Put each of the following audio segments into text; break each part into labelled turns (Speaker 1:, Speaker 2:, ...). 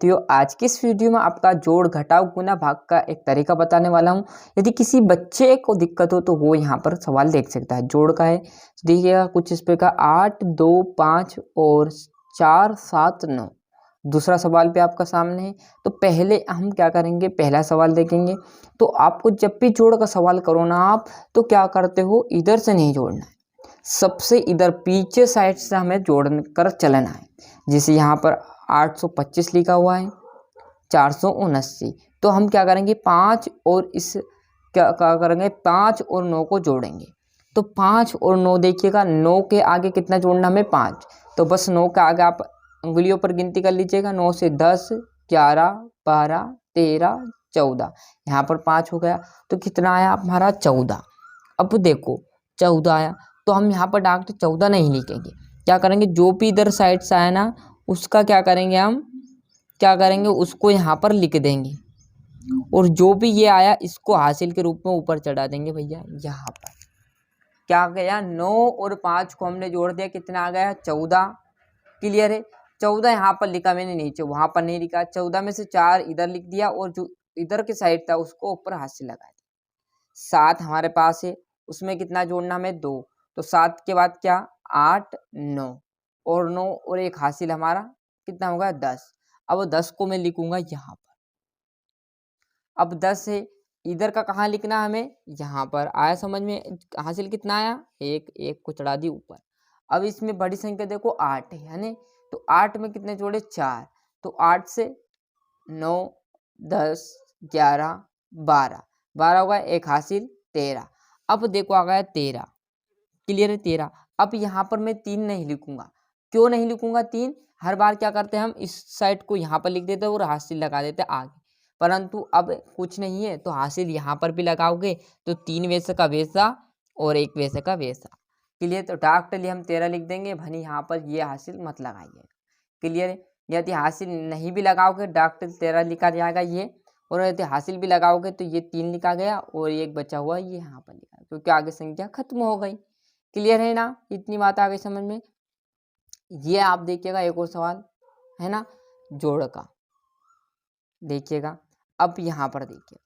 Speaker 1: तो आज की इस वीडियो में आपका जोड़ घटाव गुना भाग का एक तरीका बताने वाला हूं। यदि किसी बच्चे को दिक्कत हो तो वो यहाँ पर सवाल देख सकता है। जोड़ का है तो देखिएगा कुछ इस प्रकार 8, 2, 5 और 4, 7, 9। दूसरा सवाल पे आपका सामने है। तो पहले हम क्या करेंगे, पहला सवाल देखेंगे। तो आपको जब भी जोड़ का सवाल करो ना आप, तो क्या करते हो, इधर से नहीं जोड़ना है, सबसे इधर पीछे साइड से हमें जोड़ कर चलना है। जैसे यहाँ पर 825 लिखा हुआ है, 479। तो हम क्या करेंगे, 5 और इस क्या करेंगे, 5 और 9 को जोड़ेंगे। तो 5 और 9 देखिएगा, 9 के आगे कितना जोड़ना हमें, 5। तो बस 9 के आगे आप उंगलियों पर गिनती कर लीजिएगा। 9 से 10, 11, 12, 13, 14, यहाँ पर 5 हो गया। तो कितना आया हमारा, 14। अब देखो 14 आया, तो हम यहाँ पर डायरेक्ट 14 नहीं लिखेंगे। क्या करेंगे, जो भी इधर साइड से आया ना, उसका क्या करेंगे, हम क्या करेंगे, उसको यहाँ पर लिख देंगे। और जो भी ये आया इसको हासिल के रूप में ऊपर चढ़ा देंगे भैया। यहाँ पर क्या गया, 9 और 5 को हमने जोड़ दिया, कितना आ गया, 14। क्लियर है। 14 यहाँ पर लिखा मैंने, नीचे वहां पर नहीं लिखा। 14 में से 4 इधर लिख दिया और जो इधर के साइड था उसको ऊपर हासिल लगा दिया। 7 हमारे पास है, उसमें कितना जोड़ना हमें, 2। तो 7 के बाद क्या, 8, 9 और 9 और एक हासिल हमारा कितना होगा, 10। अब 10 को मैं लिखूंगा यहाँ पर। अब 10 है, इधर का कहाँ लिखना हमें, यहाँ पर। आया समझ में, हासिल कितना आया, एक को चढ़ा दी ऊपर। अब इसमें बड़ी संख्या देखो 8 है ना। तो 8 में कितने जोड़े, 4। तो 8 से 9, 10, 11, 12, 12 होगा, एक हासिल 13। अब देखो आ गया 13। क्लियर है, 13। अब यहाँ पर मैं 3 नहीं लिखूंगा। क्यों नहीं लिखूंगा 3, हर बार क्या करते हैं हम इस साइड को यहाँ पर लिख देते हैं और हासिल लगा देते हैं आगे। परंतु अब कुछ नहीं है तो हासिल यहाँ पर भी लगाओगे तो 3 वैसे का वैसा और 1 वैसे का वैसा। क्लियर, तो डायरेक्टली हम 13 लिख देंगे, भनी यहाँ पर ये हासिल मत लगाइए। क्लियर है। यदि हासिल नहीं भी लगाओगे डायरेक्ट 13 लिखा जाएगा ये, और यदि हासिल भी लगाओगे तो ये 3 लिखा गया और एक बचा हुआ ये यहाँ पर लिखा, क्योंकि आगे संख्या खत्म हो गई। क्लियर है ना, इतनी बात आ गई समझ में। ये आप देखिएगा, एक और सवाल है ना जोड़ का, देखिएगा। अब यहाँ पर देखिए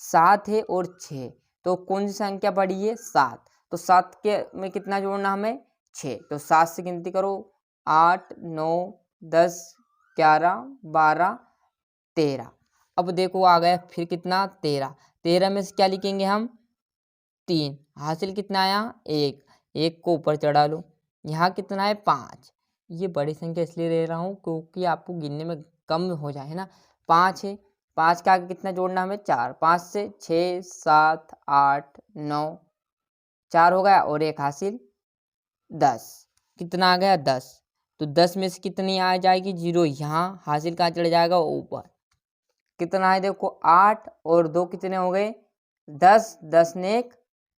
Speaker 1: 7 है और 6, तो कौन सी संख्या बड़ी है, 7। तो 7 के में कितना जोड़ना हमें, 6। तो 7 से गिनती करो, 8, 9, 10, 11, 12, 13। अब देखो आ गया फिर कितना, 13। 13 में से क्या लिखेंगे हम, 3। हासिल कितना आया, 1। 1 को ऊपर चढ़ा लो, यहाँ कितना है, 5। ये बड़ी संख्या इसलिए ले रहा हूँ क्योंकि आपको गिनने में कम हो जाए, है ना। 5 है, 5 के आगे कितना जोड़ना हमें, 4। 5 से 6, 7, 8, 9, 4 हो गया और एक हासिल 10। कितना आ गया, 10। तो 10 में से कितनी आ जाएगी, 0। यहाँ हासिल कहाँ चढ़ जाएगा, ऊपर। कितना है देखो, 8 और 2 कितने हो गए, 10। 10 ने 1,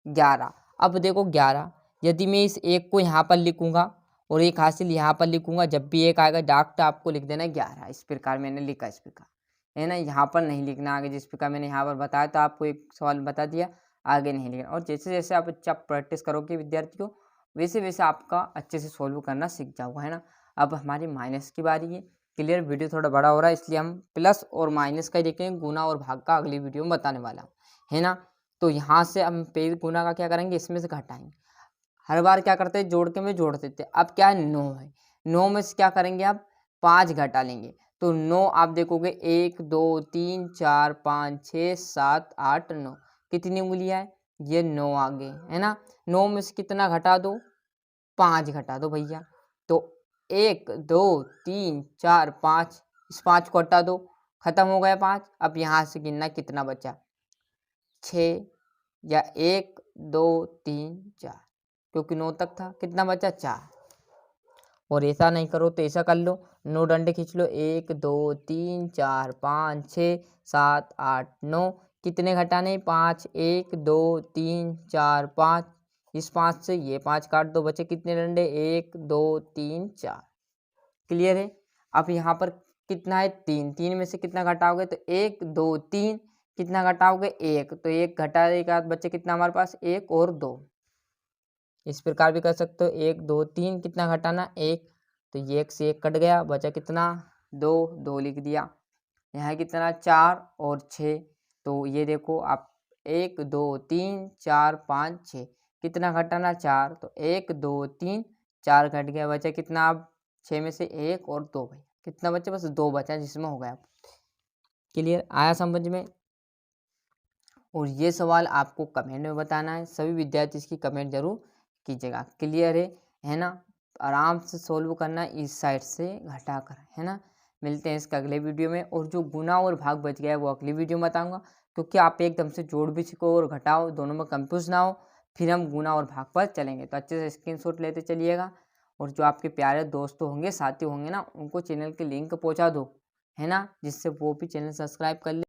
Speaker 1: 11। अब देखो 11, यदि मैं इस 1 को यहाँ पर लिखूंगा और एक हासिल यहाँ पर लिखूंगा, जब भी एक आएगा डायरेक्ट आपको लिख देना 11। इस प्रकार मैंने लिखा, इस प्रकार है ना। यहाँ पर नहीं लिखना आगे, जिस प्रकार मैंने यहाँ पर बताया तो आपको एक सवाल बता दिया, आगे नहीं लिखना। और जैसे जैसे आप अच्छा प्रैक्टिस करोगे विद्यार्थियों, वैसे वैसे आपका अच्छे से सोल्व करना सीख जाओगे, है ना। अब हमारी माइनस की बारी है। क्लियर, वीडियो थोड़ा बड़ा हो रहा है इसलिए हम प्लस और माइनस का ही देखेंगे, गुना और भाग का अगली वीडियो में बताने वाला हूँ, है ना। तो यहाँ से हम पे गुना का क्या करेंगे, इसमें से घटाएंगे। हर बार क्या करते हैं, जोड़ के में जोड़ देते हैं। अब क्या है, 9 है, 9 में से क्या करेंगे, अब 5 घटा लेंगे। तो 9 आप देखोगे, 1, 2, 3, 4, 5, 6, 7, 8, 9, कितनी उंगलियां है, ये 9 आ गए, है ना। 9 में से कितना घटा दो, 5 घटा दो भैया। तो 1, 2, 3, 4, 5, इस 5 को हटा दो, खत्म हो गया 5। अब यहाँ से गिनना कितना बचा, 6 या 1, 2, 3, 4, क्योंकि 9 तक था, कितना बचा, 4। और ऐसा नहीं करो तो ऐसा कर लो, 9 डंडे खींच लो, 1, 2, 3, 4, 5, 6, 7, 8, 9, कितने घटाने, 5। 1, 2, 3, 4, 5, इस 5 से ये 5 काट दो, बचे कितने डंडे, 1, 2, 3, 4। क्लियर है। अब यहाँ पर कितना है, 3। 3 में से कितना घटाओगे, तो 1, 2, 3, कितना घटाओगे, 1। तो 1 घटाने के बाद बचे कितना हमारे पास, 1 और 2। इस प्रकार भी कर सकते हो, 1, 2, 3, कितना घटाना, 1। तो ये 1 से 1 कट गया, बचा कितना, 2। 2 लिख दिया। यहाँ कितना 4 और 6, तो ये देखो आप 1 2 3 4 5 6, कितना घटाना 4, तो 1 2 3 4 घट गया, बचा कितना अब 6 में से 1 और 2 भाई, कितना बचा बस 2 बचा, जिसमें हो गया। क्लियर आया समझ में? और ये सवाल आपको कमेंट में बताना है, सभी विद्यार्थी इसकी कमेंट जरूर कीजिएगा। क्लियर है ना? आराम से सोल्व करना इस साइड से घटाकर, है ना? मिलते हैं इसके अगले वीडियो में। और जो गुना और भाग बच गया है वो अगली वीडियो में बताऊंगा, क्योंकि आप एकदम से जोड़ भी सीखो और घटाओ दोनों में कंफ्यूज ना हो, फिर हम गुना और भाग पर चलेंगे। तो अच्छे से स्क्रीनशॉट लेते चलिएगा, और जो आपके प्यारे दोस्त होंगे, साथी होंगे ना, उनको चैनल के लिंक पहुँचा दो, है ना, जिससे वो भी चैनल सब्सक्राइब कर ले।